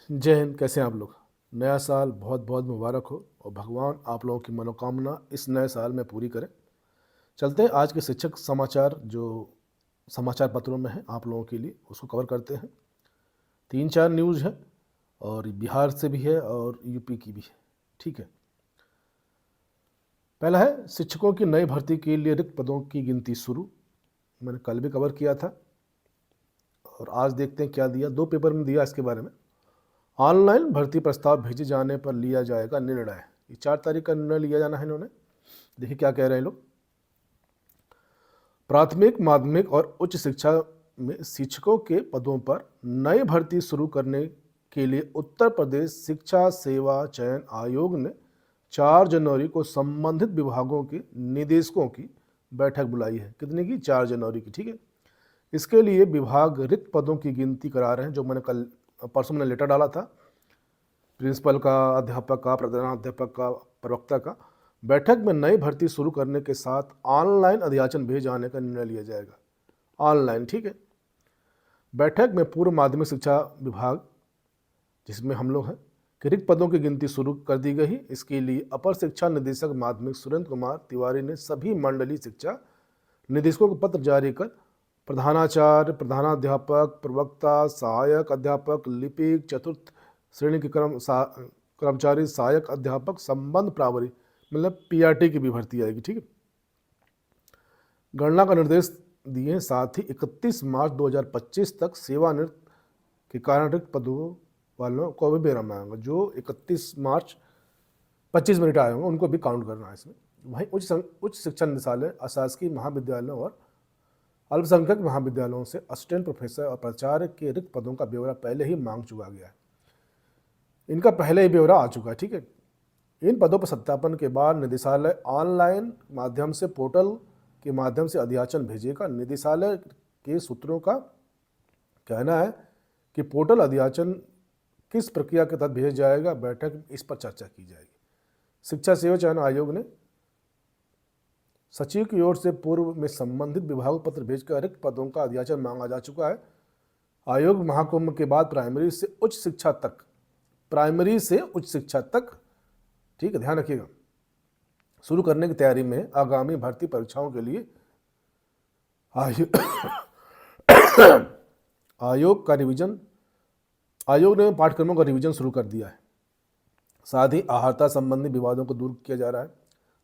जय हिंद। कैसे हैं आप लोग? नया साल बहुत बहुत मुबारक हो और भगवान आप लोगों की मनोकामना इस नए साल में पूरी करें। चलते हैं आज के शिक्षक समाचार जो समाचार पत्रों में है आप लोगों के लिए, उसको कवर करते हैं। 3-4 न्यूज़ है और बिहार से भी है और यूपी की भी है। ठीक है। पहला है शिक्षकों की नई भर्ती के लिए रिक्त पदों की गिनती शुरू। मैंने कल भी कवर किया था और आज देखते हैं क्या दिया। 2 पेपर में दिया इसके बारे में। ऑनलाइन भर्ती प्रस्ताव भेजे जाने पर लिया जाएगा निर्णय। ये 4 तारीख का निर्णय लिया जाना है इन्होंने। देखिए क्या कह रहे हैं लोग। प्राथमिक, माध्यमिक और उच्च शिक्षा में शिक्षकों के पदों पर नई भर्ती शुरू करने के लिए उत्तर प्रदेश शिक्षा सेवा चयन आयोग ने 4 जनवरी को संबंधित विभागों के निदेशकों की बैठक बुलाई है। कितने की? 4 जनवरी की। ठीक है। इसके लिए विभाग रिक्त पदों की गिनती करा रहे हैं। जो मैंने कल परसों मैंने लेटर डाला था प्रिंसिपल का, अध्यापक का, प्रधानाध्यापक का, प्रवक्ता का। बैठक में नई भर्ती शुरू करने के साथ ऑनलाइन अध्याचन भेजे जाने का निर्णय लिया जाएगा। ऑनलाइन। ठीक है। बैठक में पूर्व माध्यमिक शिक्षा विभाग, जिसमें हम लोग हैं, के रिक्त पदों की गिनती शुरू कर दी गई। इसके लिए अपर शिक्षा निदेशक माध्यमिक सुरेंद्र कुमार तिवारी ने सभी मंडलीय शिक्षा निदेशकों को पत्र जारी कर प्रधानाचार्य, प्रधानाध्यापक, प्रवक्ता, सहायक अध्यापक, लिपिक, चतुर्थ श्रेणी के कर्मचारी, सहायक अध्यापक, संबंध प्रभारी मतलब पीआरटी की भी भर्ती आएगी। ठीक है। गणना का निर्देश दिए। साथ ही 31 मार्च 2025 तक सेवानिवृत्त के कारण रिक्त पदों वालों को भी विराम आएगा। जो 31 मार्च 25 मिनट आए होंगे उनको भी काउंट करना है इसमें। वहीं उच्च शिक्षा निदेशालय, अशासकीय महाविद्यालयों और अल्पसंख्यक महाविद्यालयों से असिस्टेंट प्रोफेसर और प्राचार्य के रिक्त पदों का ब्यौरा पहले ही मांग चुका गया है। इनका पहले ही ब्यौरा आ चुका है। ठीक है। इन पदों पर सत्यापन के बाद निदेशालय ऑनलाइन माध्यम से पोर्टल के माध्यम से अध्याचन भेजेगा। निदेशालय के सूत्रों का कहना है कि पोर्टल अध्याचन किस प्रक्रिया के तहत भेजा जाएगा, बैठक में इस पर चर्चा की जाएगी। शिक्षा सेवा चयन आयोग ने सचिव की ओर से पूर्व में संबंधित विभागों को पत्र भेजकर रिक्त पदों का अध्याचन मांगा जा चुका है। आयोग महाकुंभ के बाद प्राइमरी से उच्च शिक्षा तक, ठीक है, ध्यान रखिएगा, शुरू करने की तैयारी में आगामी भर्ती परीक्षाओं के लिए आयोग ने पाठ्यक्रमों का रिवीजन शुरू कर दिया है। साथ ही आहारता संबंधी विवादों को दूर किया जा रहा है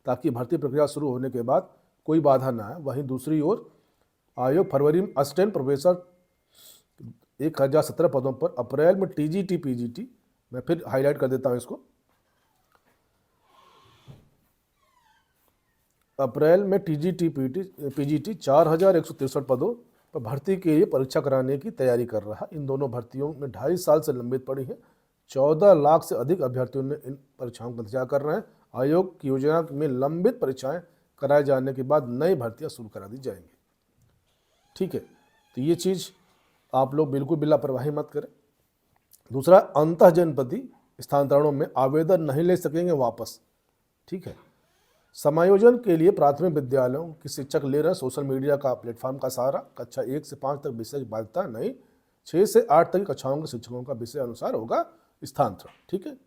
ताकि भर्ती प्रक्रिया शुरू होने के बाद कोई बाधा ना आए। वहीं दूसरी ओर आयोग फरवरी में असिस्टेंट प्रोफेसर 1017 पदों पर, अप्रैल में टीजीटी पीजीटी, मैं फिर हाईलाइट कर देता हूं इसको, अप्रैल में टीजीटी पीजीटी 4163 पदों पर भर्ती के लिए परीक्षा कराने की तैयारी कर रहा है। इन दोनों भर्तियों में 2.5 साल से लंबित पड़ी है। 14 लाख से अधिक अभ्यर्थियों ने इन परीक्षाओं का इंतजार कर रहे हैं। आयोग की योजना में लंबित परीक्षाएं कराए जाने के बाद नई भर्तियां शुरू करा दी जाएंगी। ठीक है। तो ये चीज़ आप लोग बिल्कुल भी लापरवाही मत करें। दूसरा, अंतः जनपदीय स्थानांतरणों में आवेदन नहीं ले सकेंगे वापस। ठीक है। समायोजन के लिए प्राथमिक विद्यालयों के शिक्षक ले रहे हैं सोशल मीडिया का प्लेटफॉर्म का सहारा। कक्षा 1 से 5 तक विषय की बाध्यता नहीं, 6 से 8 तक की कक्षाओं के शिक्षकों का विषय अनुसार होगा स्थानांतरण। ठीक है।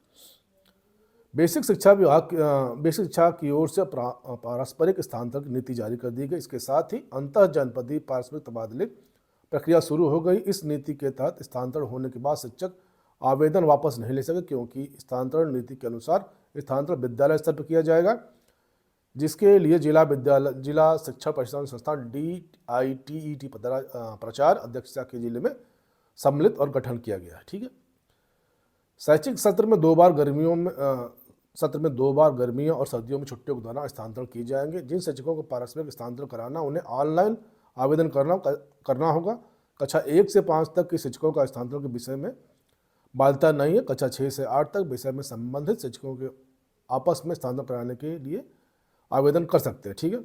बेसिक शिक्षा की ओर से पारस्परिक स्थानांतरण की नीति जारी कर दी गई। इसके साथ ही अंतः जनपदीय पारस्परिक तबादले प्रक्रिया शुरू हो गई। इस नीति के तहत स्थानांतरण होने के बाद शिक्षक आवेदन वापस नहीं ले सके, क्योंकि स्थानांतरण नीति के अनुसार स्थानांतरण विद्यालय स्तर पर किया जाएगा, जिसके लिए जिला शिक्षा प्रशिक्षण संस्थान DITET प्राचार्य अध्यक्षता के जिले में सम्मिलित और गठन किया गया है। ठीक है। शैक्षिक सत्र में 2 बार गर्मियों और सर्दियों में छुट्टियों के दौरान स्थानांतरण किए जाएंगे। जिन शिक्षकों को पारस्परिक स्थानांतरण कराना, उन्हें ऑनलाइन आवेदन करना होगा। कक्षा 1 से 5 तक के शिक्षकों का स्थानांतरण के विषय में बाध्यता नहीं है। कक्षा 6 से 8 तक विषय में संबंधित शिक्षकों के आपस में स्थानांतरण कराने के लिए आवेदन कर सकते हैं। ठीक है।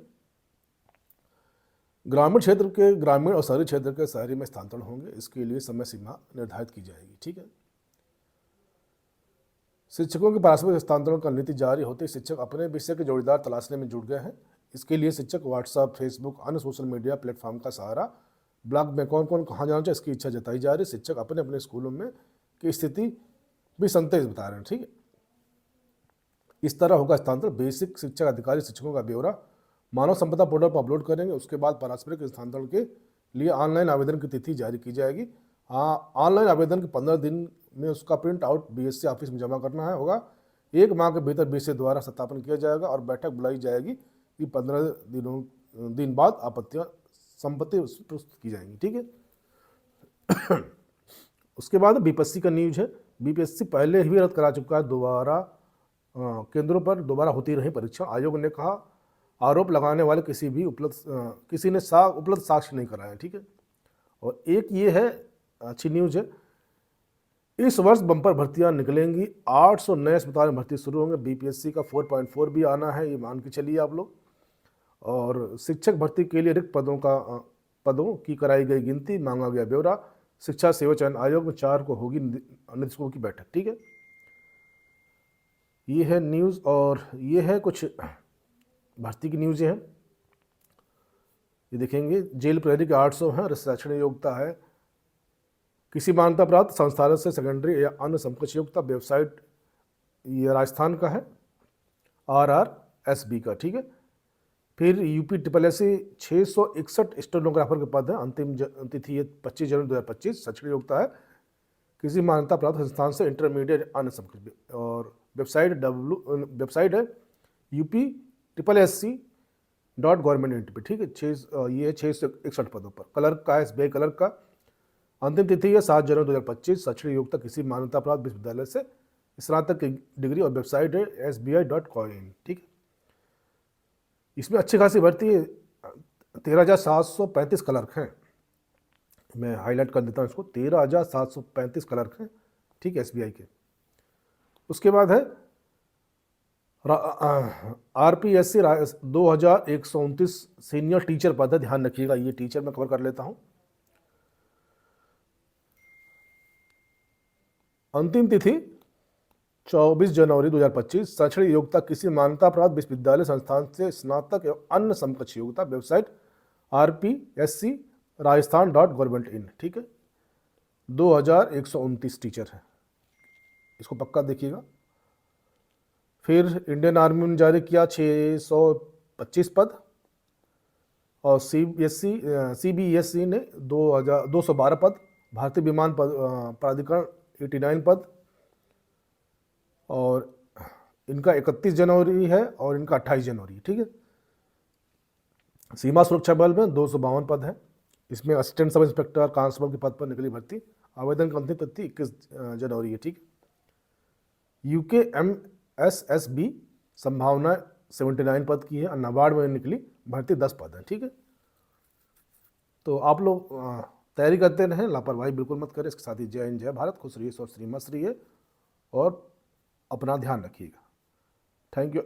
ग्रामीण क्षेत्र के ग्रामीण और शहरी क्षेत्र के शहरी में स्थानांतरण होंगे। इसके लिए समय सीमा निर्धारित की जाएगी। ठीक है। शिक्षकों के पारस्परिक स्थानांतरण का नीति जारी होते ही शिक्षक अपने विषय के जोड़ीदार तलाशने में जुट गए हैं। इसके लिए शिक्षक व्हाट्सएप, फेसबुक, अन्य सोशल मीडिया प्लेटफॉर्म का सहारा, ब्लॉग में कौन कौन कहाँ जाना चाहिए इसकी इच्छा जताई जा रही है। शिक्षक अपने अपने स्कूलों में की स्थिति 2027 बता रहे हैं, ठीक है। इस तरह होगा स्थानांतरण। बेसिक शिक्षा अधिकारी शिक्षकों का ब्यौरा मानव संपदा पोर्टल पर अपलोड करेंगे। उसके बाद पारस्परिक स्थानांतरण के लिए ऑनलाइन आवेदन की तिथि जारी की जाएगी। हाँ, ऑनलाइन आवेदन के 15 दिन में उसका प्रिंट आउट बीएससी ऑफिस में जमा करना है होगा। 1 माह के भीतर बीएससी द्वारा सत्यापन किया जाएगा और बैठक बुलाई जाएगी कि 15 दिन बाद आपत्तियां संपत्ति प्रस्तुत की जाएंगी, ठीक है। उसके बाद बीपीएससी का न्यूज है। बीपीएससी पहले ही रद्द करा चुका है दोबारा केंद्रों पर दोबारा होती रही परीक्षा। आयोग ने कहा आरोप लगाने वाले किसी ने उपलब्ध साक्ष्य नहीं कराए, ठीक है। और एक ये है अच्छी न्यूज है, इस वर्ष बम्पर भर्तियां निकलेंगी। 800 नए अस्पताल में भर्ती शुरू होंगे। बीपीएससी का 4.4 भी आना है, ये मान के चलिए आप लोग। और शिक्षक भर्ती के लिए रिक्त पदों की कराई गई गिनती, मांगा गया ब्यौरा। शिक्षा सेवा चयन आयोग में 4 को होगी निदेशकों की बैठक, ठीक है। ये है न्यूज़। और ये है कुछ भर्ती की न्यूज़ हैं, ये देखेंगे। जेल प्रहरी के 800 हैं। शैक्षणिक योग्यता है किसी मान्यता प्राप्त संस्थान से सेकेंडरी या अन्य समकक्ष योग्यता। वेबसाइट ये राजस्थान का है, RRSB का, ठीक है। फिर यूपी SSSC 661 स्टेनोग्राफर के पद है। अंतिम तिथि 25 जनवरी 2025। शैक्षणिक योग्यता है किसी मान्यता प्राप्त संस्थान से इंटरमीडिएट अन्य समकक्ष। और वेबसाइट है UPSSC.gov.in पे, ठीक है। ये 661 पदों पर। क्लर्क का है SBI क्लर्क का। अंतिम तिथि है 7 जनवरी 2025। शैक्षणिक योग्यता किसी मान्यता प्राप्त विश्वविद्यालय से स्नातक की डिग्री। और वेबसाइट है SBI.coin, ठीक है। इसमें अच्छी खासी भर्ती है। 13,735 क्लर्क हैं। मैं हाईलाइट कर देता हूँ इसको। 13,735 क्लर्क हैं, ठीक है, SBI के। उसके बाद है RPSC 2129 सीनियर टीचर पद है। ध्यान रखिएगा, ये टीचर मैं कवर कर लेता हूँ। अंतिम तिथि 24 जनवरी 2025। शैक्षणिक योग्यता किसी मान्यता प्राप्त विश्वविद्यालय संस्थान से स्नातक एवं अन्य समकक्ष योग्यता। वेबसाइट RPSC Rajasthan.gov.in, ठीक है। 2129 टीचर है, इसको पक्का देखिएगा। फिर इंडियन आर्मी ने जारी किया 625 पद। और CBSE ने 212 पद। भारतीय विमान प्राधिकरण 89 पद। और इनका 31 जनवरी है और इनका 28 जनवरी, ठीक है। सीमा सुरक्षा बल में 252 पद हैं। इसमें असिस्टेंट सब इंस्पेक्टर कांस्टेबल के पद पर निकली भर्ती। आवेदन की अंतिम तिथि 21 जनवरी है, ठीक है। UKMSSB संभावना 79 पद की है। नाबार्ड में निकली भर्ती 10 पद है, ठीक है। तो आप लोग तैयारी करते रहें, लापरवाही बिल्कुल मत करें। इसके साथ ही जय हिंद, जय भारत, खुश रहिए, स्वस्थ रहिए, मस्त रहिए और अपना ध्यान रखिएगा। Thank you.